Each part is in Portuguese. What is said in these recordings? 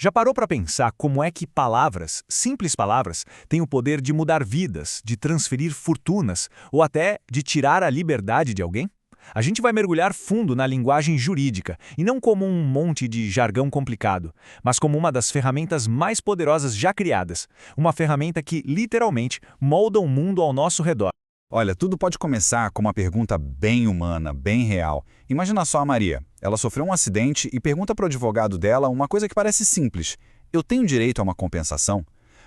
Já parou para pensar como é que palavras, simples palavras, têm o poder de mudar vidas, de transferir fortunas ou até de tirar a liberdade de alguém? A gente vai mergulhar fundo na linguagem jurídica, e não como um monte de jargão complicado, mas como uma das ferramentas mais poderosas já criadas, uma ferramenta que, literalmente, molda o mundo ao nosso redor. Olha, tudo pode começar com uma pergunta bem humana, bem real. Imagina só a Maria. Ela sofreu um acidente e pergunta para o advogado dela uma coisa que parece simples. Eu tenho direito a uma compensação?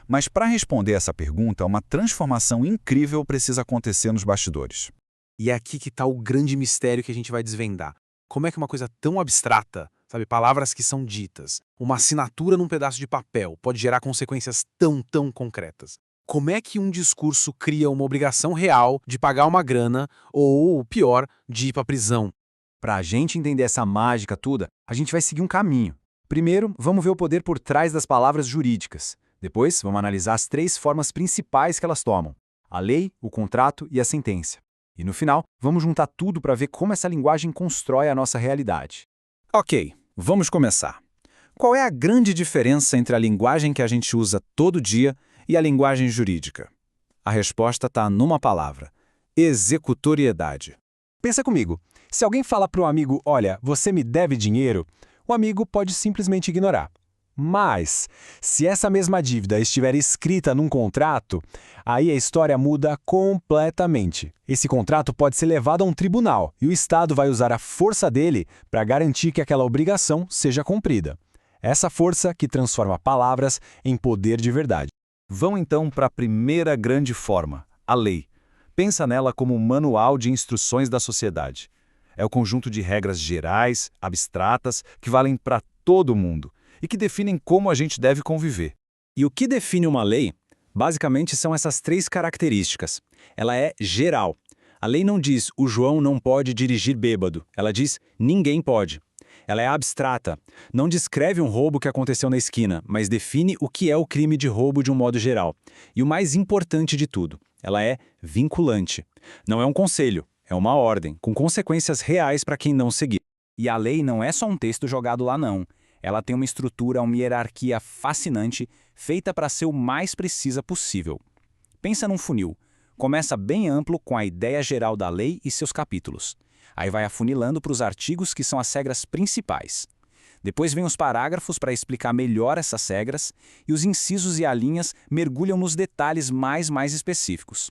Mas para responder essa pergunta, uma transformação incrível precisa acontecer nos bastidores. E é aqui que está o grande mistério que a gente vai desvendar. Como é que uma coisa tão abstrata, sabe, palavras que são ditas, uma assinatura num pedaço de papel, pode gerar consequências tão concretas? Como é que um discurso cria uma obrigação real de pagar uma grana ou, pior, de ir para a prisão? Para a gente entender essa mágica toda, a gente vai seguir um caminho. Primeiro, vamos ver o poder por trás das palavras jurídicas. Depois, vamos analisar as 3 formas principais que elas tomam: a lei, o contrato e a sentença. E no final, vamos juntar tudo para ver como essa linguagem constrói a nossa realidade. Ok, vamos começar. Qual é a grande diferença entre a linguagem que a gente usa todo dia e a linguagem jurídica? A resposta está numa palavra: executoriedade. Pensa comigo, se alguém fala para um amigo, olha, você me deve dinheiro, o amigo pode simplesmente ignorar. Mas, se essa mesma dívida estiver escrita num contrato, aí a história muda completamente. Esse contrato pode ser levado a um tribunal e o Estado vai usar a força dele para garantir que aquela obrigação seja cumprida. Essa força que transforma palavras em poder de verdade. Vão então para a primeira grande forma, a lei. Pensa nela como um manual de instruções da sociedade. É o conjunto de regras gerais, abstratas, que valem para todo mundo e que definem como a gente deve conviver. E o que define uma lei, basicamente, são essas 3 características. Ela é geral. A lei não diz o João não pode dirigir bêbado. Ela diz ninguém pode. Ela é abstrata. Não descreve um roubo que aconteceu na esquina, mas define o que é o crime de roubo de um modo geral. E o mais importante de tudo, ela é vinculante. Não é um conselho, é uma ordem, com consequências reais para quem não seguir. E a lei não é só um texto jogado lá, não. Ela tem uma estrutura, uma hierarquia fascinante, feita para ser o mais precisa possível. Pensa num funil. Começa bem amplo com a ideia geral da lei e seus capítulos. Aí vai afunilando para os artigos que são as regras principais. Depois vem os parágrafos para explicar melhor essas regras e os incisos e alíneas mergulham nos detalhes mais específicos.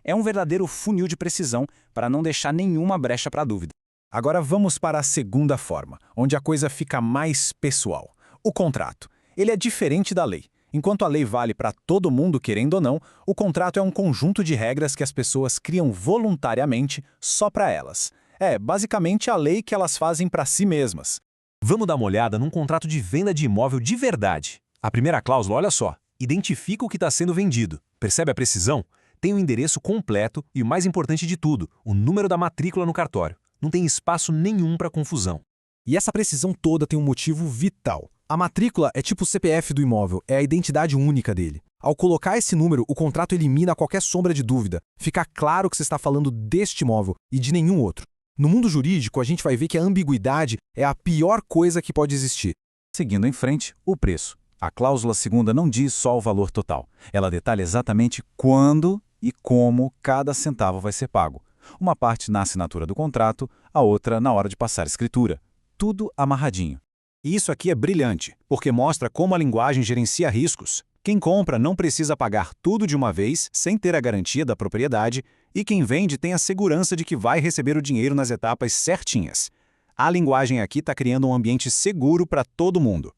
É um verdadeiro funil de precisão para não deixar nenhuma brecha para dúvida. Agora vamos para a segunda forma, onde a coisa fica mais pessoal. O contrato. Ele é diferente da lei. Enquanto a lei vale para todo mundo, querendo ou não, o contrato é um conjunto de regras que as pessoas criam voluntariamente só para elas. É, basicamente, a lei que elas fazem para si mesmas. Vamos dar uma olhada num contrato de venda de imóvel de verdade. A primeira cláusula, olha só, identifica o que está sendo vendido. Percebe a precisão? Tem o endereço completo e o mais importante de tudo, o número da matrícula no cartório. Não tem espaço nenhum para confusão. E essa precisão toda tem um motivo vital. A matrícula é tipo o CPF do imóvel, é a identidade única dele. Ao colocar esse número, o contrato elimina qualquer sombra de dúvida. Fica claro que você está falando deste imóvel e de nenhum outro. No mundo jurídico, a gente vai ver que a ambiguidade é a pior coisa que pode existir. Seguindo em frente, o preço. A cláusula segunda não diz só o valor total. Ela detalha exatamente quando e como cada centavo vai ser pago. Uma parte na assinatura do contrato, a outra na hora de passar a escritura. Tudo amarradinho. E isso aqui é brilhante, porque mostra como a linguagem gerencia riscos. Quem compra não precisa pagar tudo de uma vez, sem ter a garantia da propriedade, e quem vende tem a segurança de que vai receber o dinheiro nas etapas certinhas. A linguagem aqui está criando um ambiente seguro para todo mundo.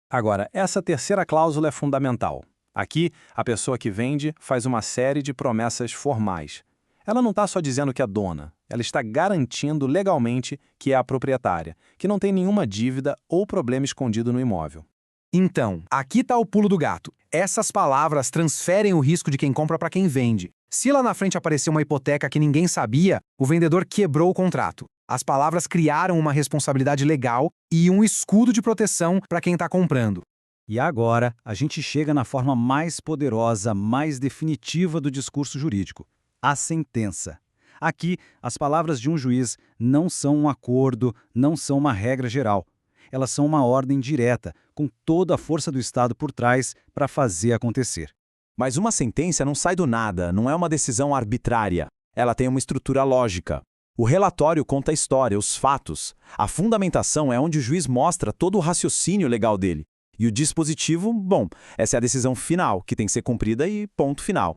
Agora, essa terceira cláusula é fundamental. Aqui, a pessoa que vende faz uma série de promessas formais. Ela não está só dizendo que é dona, ela está garantindo legalmente que é a proprietária, que não tem nenhuma dívida ou problema escondido no imóvel. Então, aqui está o pulo do gato. Essas palavras transferem o risco de quem compra para quem vende. Se lá na frente aparecer uma hipoteca que ninguém sabia, o vendedor quebrou o contrato. As palavras criaram uma responsabilidade legal e um escudo de proteção para quem está comprando. E agora, a gente chega na forma mais poderosa, mais definitiva do discurso jurídico: a sentença. Aqui, as palavras de um juiz não são um acordo, não são uma regra geral. Elas são uma ordem direta, com toda a força do Estado por trás para fazer acontecer. Mas uma sentença não sai do nada, não é uma decisão arbitrária. Ela tem uma estrutura lógica. O relatório conta a história, os fatos. A fundamentação é onde o juiz mostra todo o raciocínio legal dele. E o dispositivo, bom, essa é a decisão final, que tem que ser cumprida e ponto final.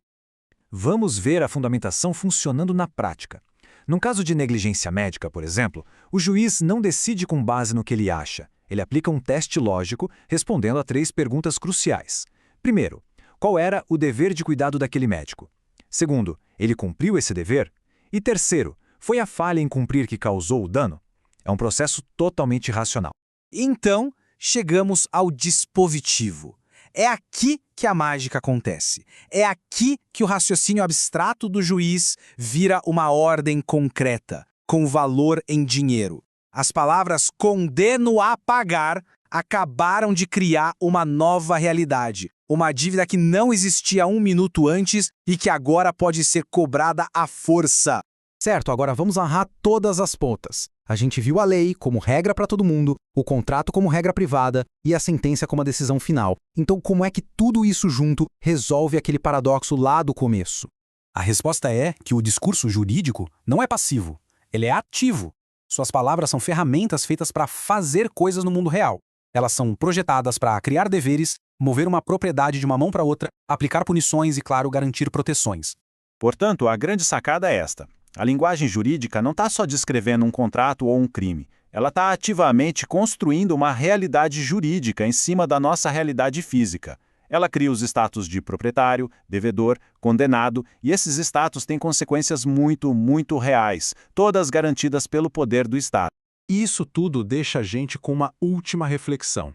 Vamos ver a fundamentação funcionando na prática. Num caso de negligência médica, por exemplo, o juiz não decide com base no que ele acha. Ele aplica um teste lógico, respondendo a 3 perguntas cruciais. Primeiro, qual era o dever de cuidado daquele médico? Segundo, ele cumpriu esse dever? E terceiro, foi a falha em cumprir que causou o dano? É um processo totalmente racional. Então, chegamos ao dispositivo. É aqui que a mágica acontece. É aqui que o raciocínio abstrato do juiz vira uma ordem concreta, com valor em dinheiro. As palavras condeno a pagar acabaram de criar uma nova realidade, uma dívida que não existia 1 minuto antes e que agora pode ser cobrada à força. Certo, agora vamos amarrar todas as pontas. A gente viu a lei como regra para todo mundo, o contrato como regra privada e a sentença como a decisão final. Então, como é que tudo isso junto resolve aquele paradoxo lá do começo? A resposta é que o discurso jurídico não é passivo, ele é ativo. Suas palavras são ferramentas feitas para fazer coisas no mundo real. Elas são projetadas para criar deveres, mover uma propriedade de uma mão para outra, aplicar punições e, claro, garantir proteções. Portanto, a grande sacada é esta. A linguagem jurídica não está só descrevendo um contrato ou um crime. Ela está ativamente construindo uma realidade jurídica em cima da nossa realidade física. Ela cria os status de proprietário, devedor, condenado, e esses status têm consequências muito, muito reais, todas garantidas pelo poder do Estado. E isso tudo deixa a gente com uma última reflexão.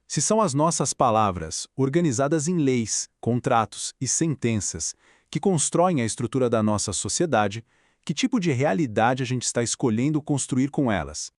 Se são as nossas palavras, organizadas em leis, contratos e sentenças, que constroem a estrutura da nossa sociedade, que tipo de realidade a gente está escolhendo construir com elas?